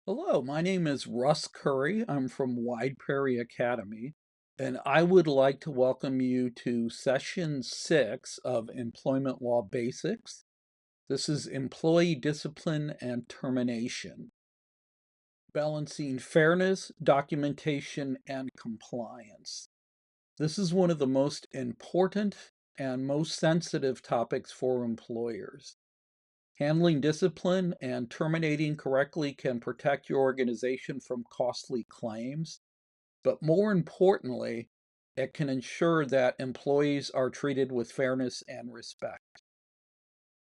Hello, my name is Russ Curry. I'm from Wide Prairie Academy, and I would like to welcome you to session 6 of Employment Law Basics. This is employee discipline and termination, balancing fairness, documentation, and compliance. This is one of the most important and most sensitive topics for employers. Handling discipline and terminating correctly can protect your organization from costly claims, but more importantly, it can ensure that employees are treated with fairness and respect.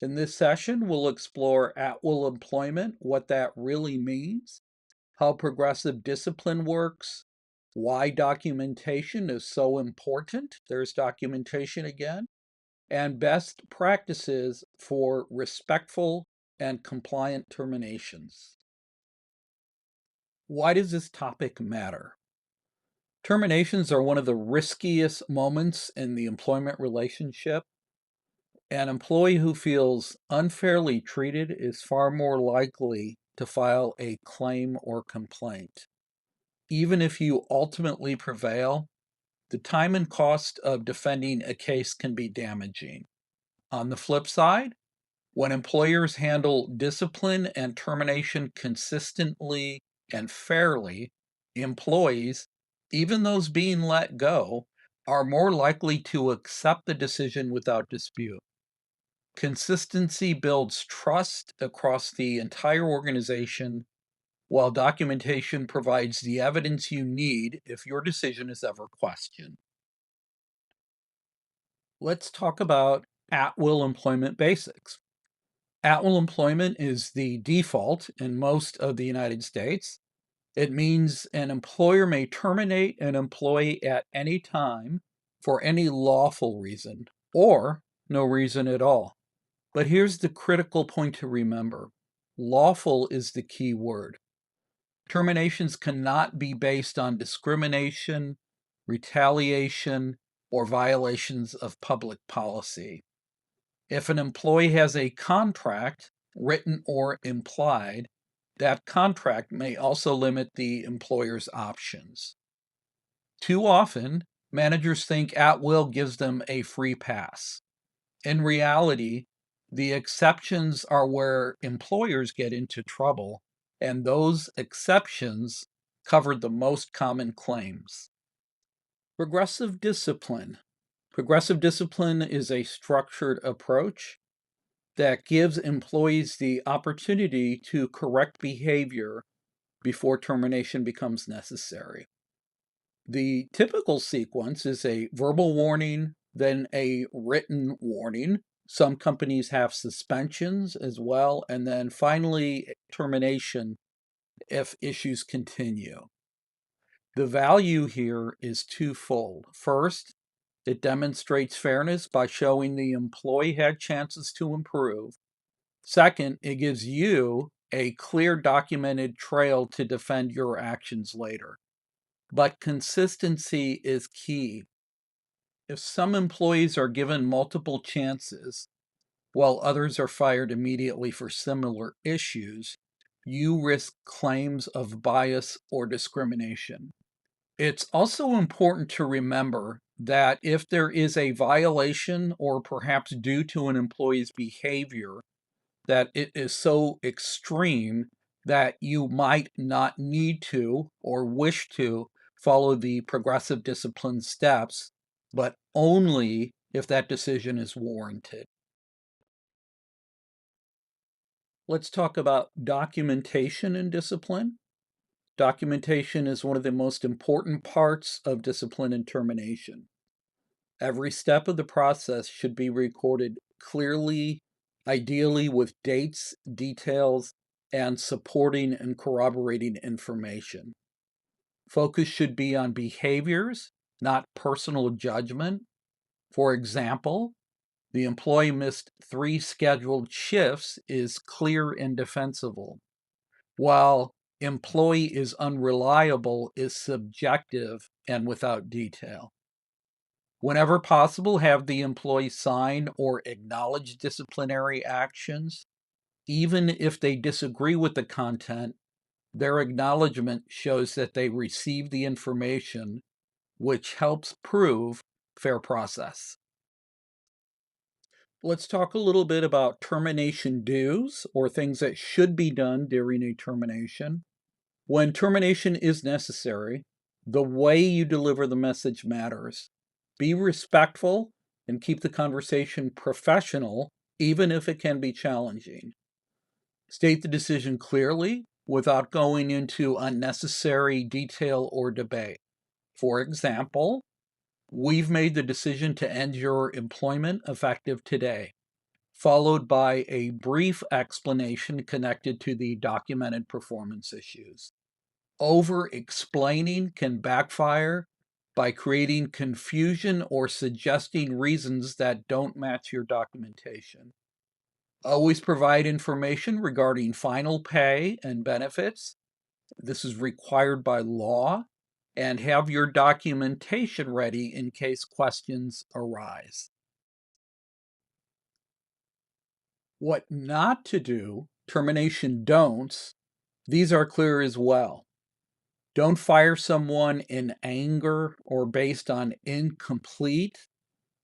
In this session, we'll explore at-will employment, what that really means, how progressive discipline works, why documentation is so important. There's documentation again, and best practices for respectful and compliant terminations. Why does this topic matter? Terminations are one of the riskiest moments in the employment relationship. An employee who feels unfairly treated is far more likely to file a claim or complaint. Even if you ultimately prevail, the time and cost of defending a case can be damaging. On the flip side, when employers handle discipline and termination consistently and fairly, employees, even those being let go, are more likely to accept the decision without dispute. Consistency builds trust across the entire organization, while documentation provides the evidence you need if your decision is ever questioned. Let's talk about at-will employment basics. At-will employment is the default in most of the United States. It means an employer may terminate an employee at any time for any lawful reason or no reason at all. But here's the critical point to remember. Lawful is the key word. Terminations cannot be based on discrimination, retaliation, or violations of public policy. If an employee has a contract, written or implied, that contract may also limit the employer's options. Too often, managers think at will gives them a free pass. In reality, the exceptions are where employers get into trouble, and those exceptions cover the most common claims. Progressive discipline. Progressive discipline is a structured approach that gives employees the opportunity to correct behavior before termination becomes necessary. The typical sequence is a verbal warning, then a written warning. Some companies have suspensions as well, and then finally termination if issues continue. The value here is twofold. First, it demonstrates fairness by showing the employee had chances to improve. Second, it gives you a clear documented trail to defend your actions later. But consistency is key. If some employees are given multiple chances while others are fired immediately for similar issues, you risk claims of bias or discrimination. It's also important to remember that if there is a violation or perhaps due to an employee's behavior, that it is so extreme that you might not need to or wish to follow the progressive discipline steps, but only if that decision is warranted. Let's talk about documentation and discipline. Documentation is one of the most important parts of discipline and termination. Every step of the process should be recorded clearly, ideally with dates, details, and supporting and corroborating information. Focus should be on behaviors, not personal judgment. For example, the employee missed 3 scheduled shifts is clear and defensible, while employee is unreliable is subjective and without detail. Whenever possible, have the employee sign or acknowledge disciplinary actions. Even if they disagree with the content, Their acknowledgement shows that they received the information, which helps prove fair process. Let's talk a little bit about termination dues, or things that should be done during a termination. When termination is necessary, the way you deliver the message matters. Be respectful and keep the conversation professional, even if it can be challenging. State the decision clearly without going into unnecessary detail or debate. For example, we've made the decision to end your employment effective today, followed by a brief explanation connected to the documented performance issues. Over explaining can backfire by creating confusion or suggesting reasons that don't match your documentation. Always provide information regarding final pay and benefits. This is required by law, and have your documentation ready in case questions arise. What not to do, termination don'ts, these are clear as well. Don't fire someone in anger or based on incomplete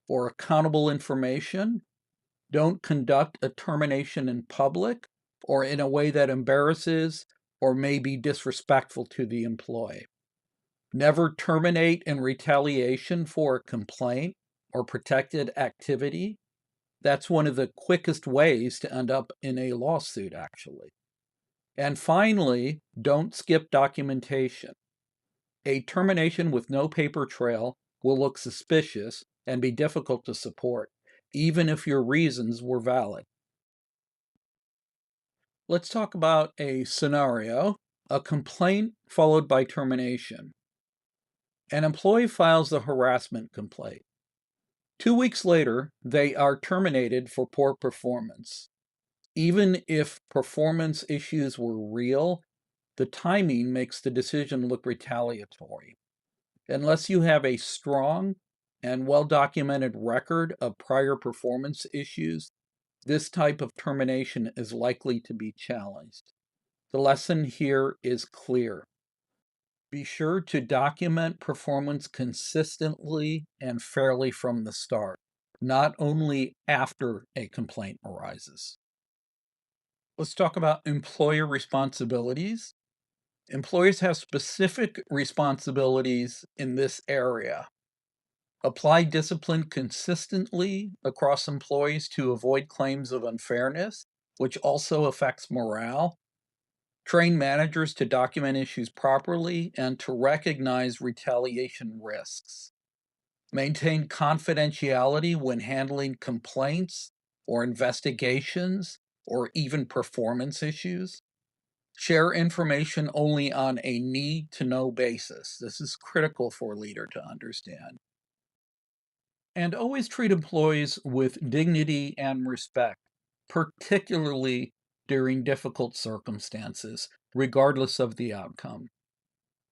or accountable information. Don't conduct a termination in public or in a way that embarrasses or may be disrespectful to the employee. Never terminate in retaliation for a complaint or protected activity. That's one of the quickest ways to end up in a lawsuit, actually. And finally, don't skip documentation. A termination with no paper trail will look suspicious and be difficult to support, even if your reasons were valid. Let's talk about a scenario, a complaint followed by termination. An employee files a harassment complaint. 2 weeks later, they are terminated for poor performance. Even if performance issues were real, the timing makes the decision look retaliatory. Unless you have a strong and well-documented record of prior performance issues, this type of termination is likely to be challenged. The lesson here is clear. Be sure to document performance consistently and fairly from the start, not only after a complaint arises. Let's talk about employer responsibilities. Employers have specific responsibilities in this area. Apply discipline consistently across employees to avoid claims of unfairness, which also affects morale. Train managers to document issues properly and to recognize retaliation risks. Maintain confidentiality when handling complaints or investigations or even performance issues. Share information only on a need-to-know basis. This is critical for a leader to understand. And always treat employees with dignity and respect, particularly during difficult circumstances, regardless of the outcome.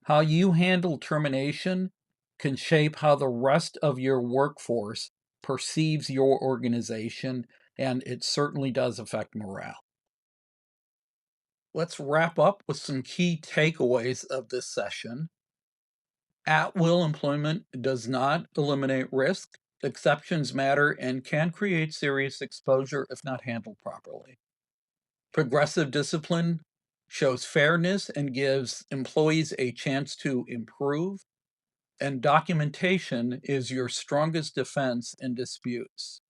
How you handle termination can shape how the rest of your workforce perceives your organization, and it certainly does affect morale. Let's wrap up with some key takeaways of this session. At-will employment does not eliminate risk. Exceptions matter and can create serious exposure if not handled properly. Progressive discipline shows fairness and gives employees a chance to improve. And documentation is your strongest defense in disputes.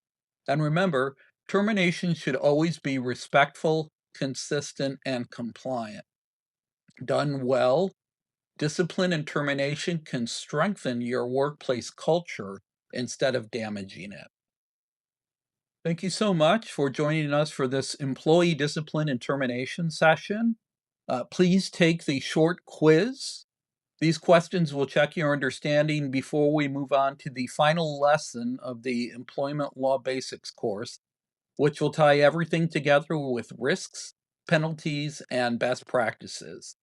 And remember, termination should always be respectful, consistent, and compliant. Done well, discipline and termination can strengthen your workplace culture instead of damaging it. Thank you so much for joining us for this employee discipline and termination session. Please take the short quiz. These questions will check your understanding before we move on to the final lesson of the Employment Law Basics course, which will tie everything together with risks, penalties, and best practices.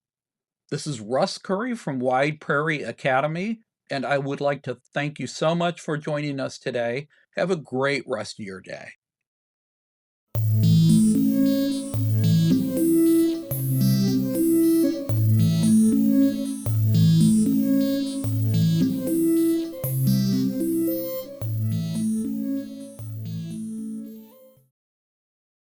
This is Russ Curry from Wide Prairie Academy, and I would like to thank you so much for joining us today. Have a great rest of your day.